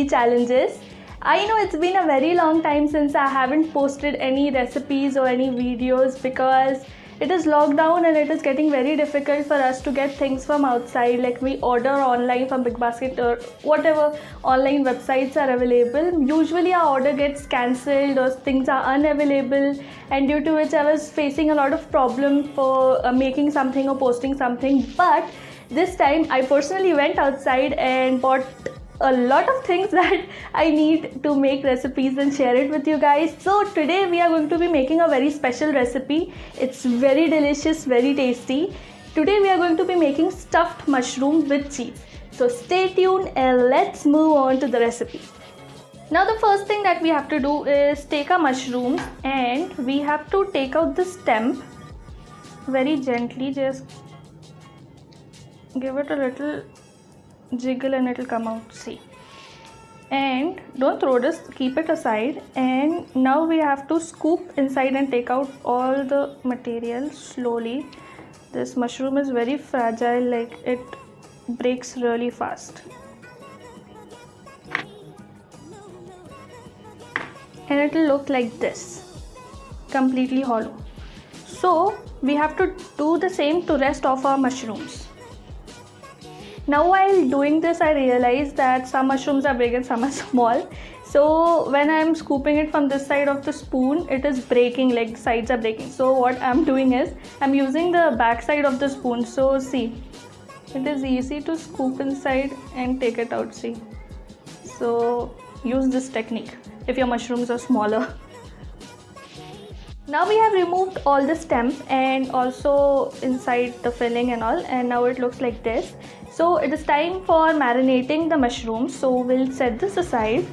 daily challenges. I know it's been a very long time since I haven't posted any recipes or any videos because it is lockdown and it is getting very difficult for us to get things from outside. Like we order online from Big Basket or whatever online websites are available. Usually our order gets cancelled or things are unavailable, and due to which I was facing a lot of problem for making something or posting something. But this time I personally went outside and bought a lot of things that I need to make recipes and share it with you guys. So today we are going to be making a very special recipe. It's very delicious, very tasty. Today we are going to be making stuffed mushroom with cheese. So stay tuned and let's move on to the recipe. Now the first thing that we have to do is take our mushrooms and we have to take out the stem very gently. Just give it a little jiggle and it will come out. See, and don't throw this, keep it aside. And now we have to scoop inside and take out all the material slowly. This mushroom is very fragile, like it breaks really fast, and it will look like this, completely hollow. So we have to do the same to rest of our mushrooms. Now while doing this, I realized that some mushrooms are big and some are small. So when I'm scooping it from this side of the spoon, it is breaking, like the sides are breaking. So what I'm doing is, I'm using the back side of the spoon. So see, it is easy to scoop inside and take it out, see. So use this technique if your mushrooms are smaller. Now we have removed all the stem and also inside the filling and all, and now it looks like this. So it is time for marinating the mushrooms. So we'll set this aside.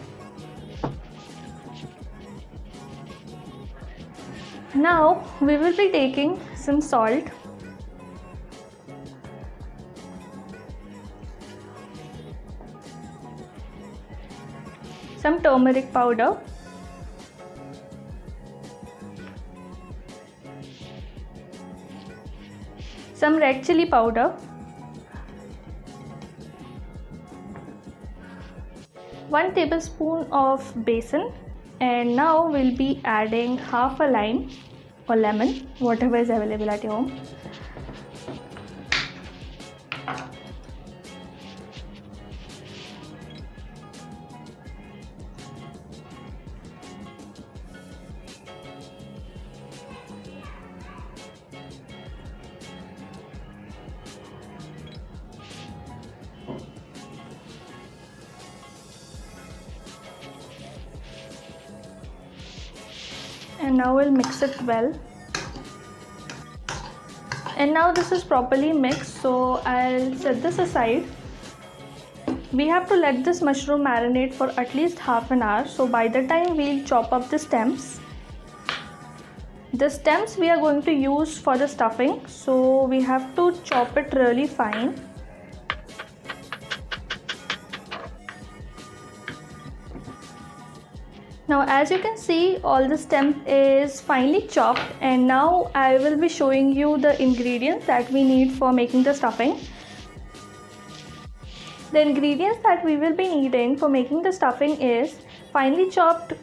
Now we will be taking some salt, some turmeric powder, some red chili powder, 1 tablespoon of besan, and now we'll be adding half a lime or lemon, whatever is available at your home. And now we'll mix it well. And now this is properly mixed, so I'll set this aside. We have to let this mushroom marinate for at least half an hour. So by the time we'll chop up the stems. The stems we are going to use for the stuffing, so we have to chop it really fine. Now as you can see, all the stem is finely chopped, and now I will be showing you the ingredients that we need for making the stuffing. The ingredients that we will be needing for making the stuffing is finely chopped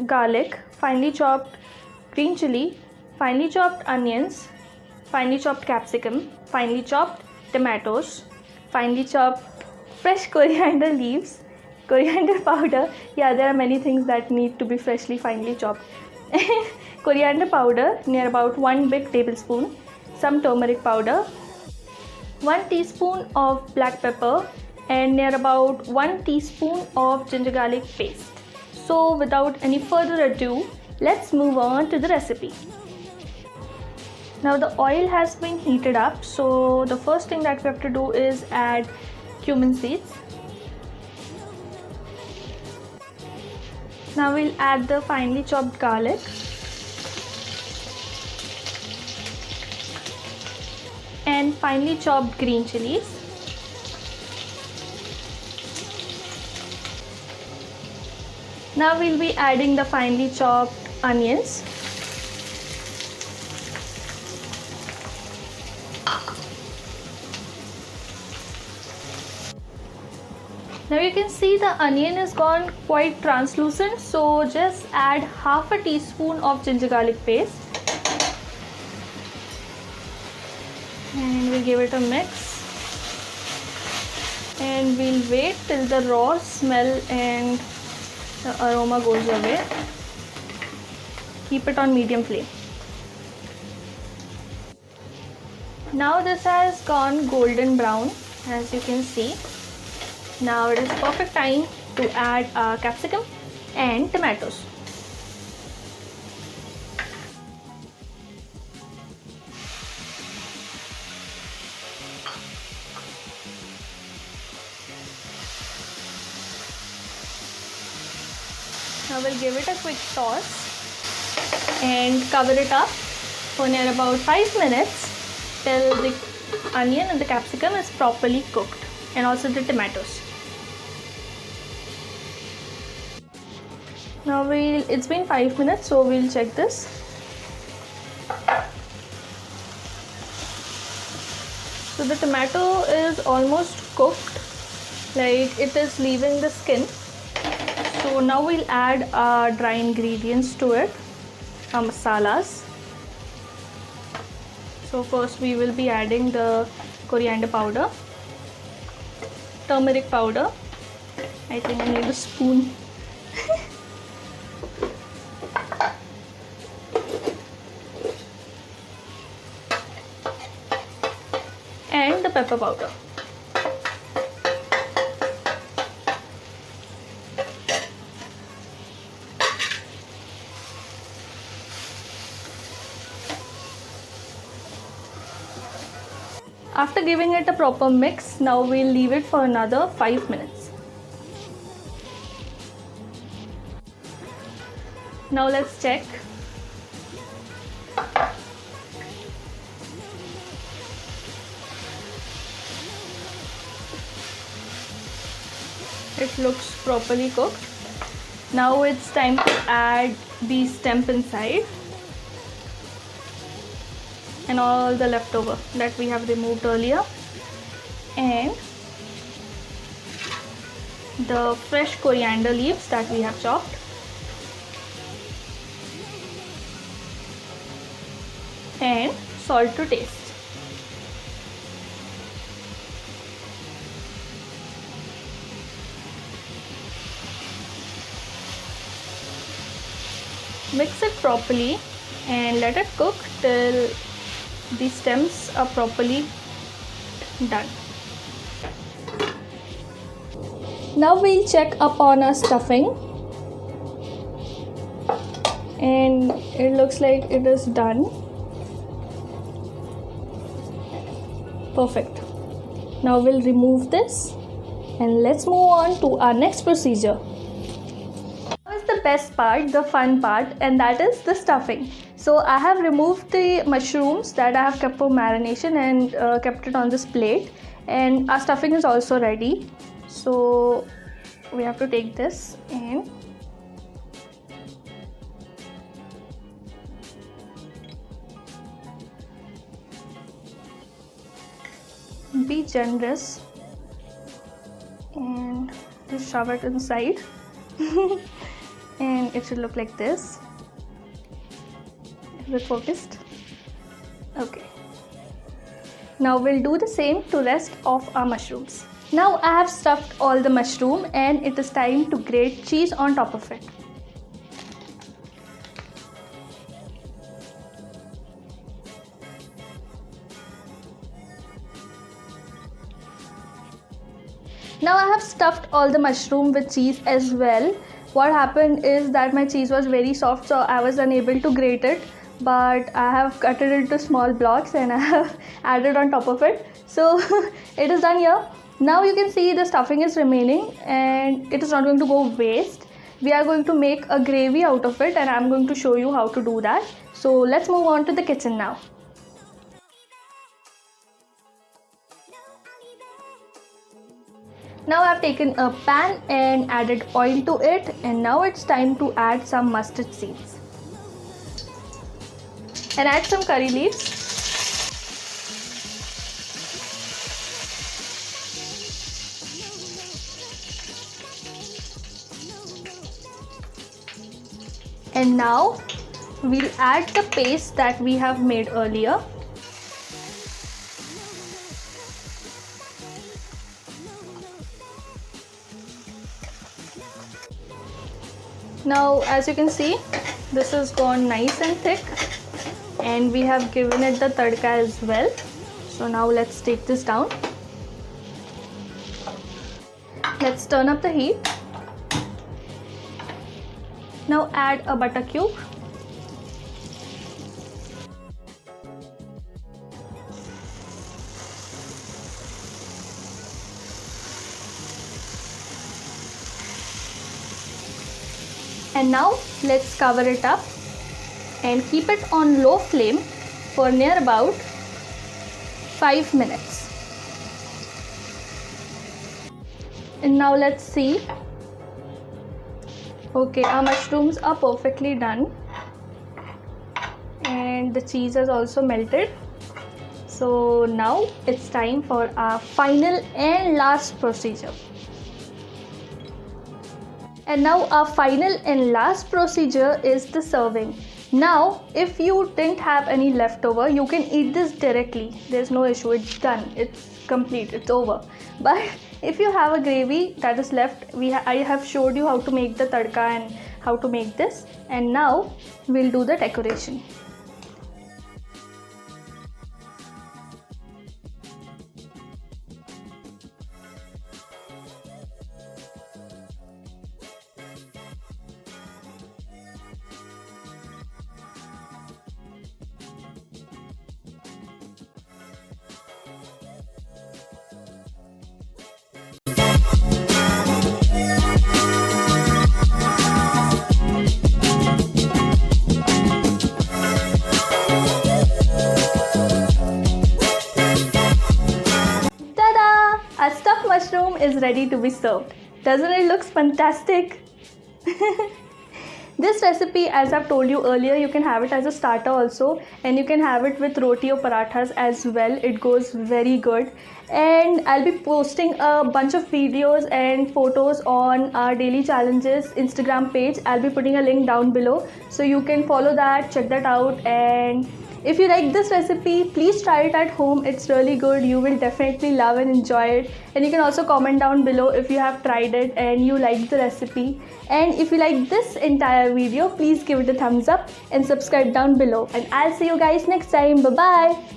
garlic, finely chopped green chili, finely chopped onions, finely chopped capsicum, finely chopped tomatoes, finely chopped fresh coriander leaves, coriander powder. Yeah, there are many things that need to be freshly finely chopped. Coriander powder, near about 1 big tablespoon, some turmeric powder, 1 teaspoon of black pepper, and near about 1 teaspoon of ginger garlic paste. So without any further ado, let's move on to the recipe. Now the oil has been heated up, so the first thing that we have to do is add cumin seeds. Now we'll add the finely chopped garlic, and finely chopped green chilies, now we'll be adding the finely chopped onions, Now you can see the onion is gone quite translucent, so just add half a teaspoon of ginger garlic paste and we'll give it a mix, and we'll wait till the raw smell and the aroma goes away. Keep it on medium flame. Now this has gone golden brown, as you can see. Now it is perfect time to add capsicum and tomatoes. Now we'll give it a quick toss and cover it up for near about 5 minutes till the onion and the capsicum is properly cooked, and also the tomatoes. Now it's been 5 minutes, so we'll check this. So the tomato is almost cooked, like it is leaving the skin. So now we'll add our dry ingredients to it, our masalas. So first we will be adding the coriander powder, turmeric powder. I think I need a spoon. And the pepper powder. After giving it a proper mix, now we'll leave it for another 5 minutes. Now let's check. It looks properly cooked. Now it's time to add the stem inside and all the leftover that we have removed earlier, and the fresh coriander leaves that we have chopped, and salt to taste. Mix it properly and let it cook till the stems are properly done. Now we'll check upon our stuffing, and it looks like it is done. Perfect. Now we'll remove this and let's move on to our next procedure. Now is the best part, the fun part, and that is the stuffing. So I have removed the mushrooms that I have kept for marination and kept it on this plate, and our stuffing is also ready. So we have to take this and be generous and just shove it inside. And it should look like this. Is it focused? Okay. Now we'll do the same to rest of our mushrooms. Now I have stuffed all the mushroom and it is time to grate cheese on top of it. Now I have stuffed all the mushroom with cheese as well. What happened is that my cheese was very soft, so I was unable to grate it, but I have cut it into small blocks and I have added on top of it. So it is done here. Now you can see the stuffing is remaining and it is not going to go waste. We are going to make a gravy out of it and I am going to show you how to do that. So let's move on to the kitchen now. Now I have taken a pan and added oil to it, and now it's time to add some mustard seeds and add some curry leaves. And now we'll add the paste that we have made earlier. Now as you can see, this has gone nice and thick, and we have given it the tadka as well. So now let's take this down. Let's turn up the heat. Now add a butter cube. And now let's cover it up and keep it on low flame for near about 5 minutes. And now let's see. Okay, our mushrooms are perfectly done and the cheese has also melted. So now it's time for our final and last procedure. And now our final and last procedure is the serving. Now if you didn't have any leftover, you can eat this directly. There's no issue, it's done, it's complete, it's over. But if you have a gravy that is left, I have showed you how to make the tadka and how to make this. And now we'll do the decoration. Our stuffed mushroom is ready to be served. Doesn't it look fantastic? This recipe, as I've told you earlier, you can have it as a starter also, and you can have it with roti or parathas as well. It goes very good. And I'll be posting a bunch of videos and photos on our daily challenges Instagram page. I'll be putting a link down below, so you can follow that, check that out. And if you like this recipe, please try it at home. It's really good. You will definitely love and enjoy it. And you can also comment down below if you have tried it and you like the recipe. And if you like this entire video, please give it a thumbs up and subscribe down below. And I'll see you guys next time. Bye bye.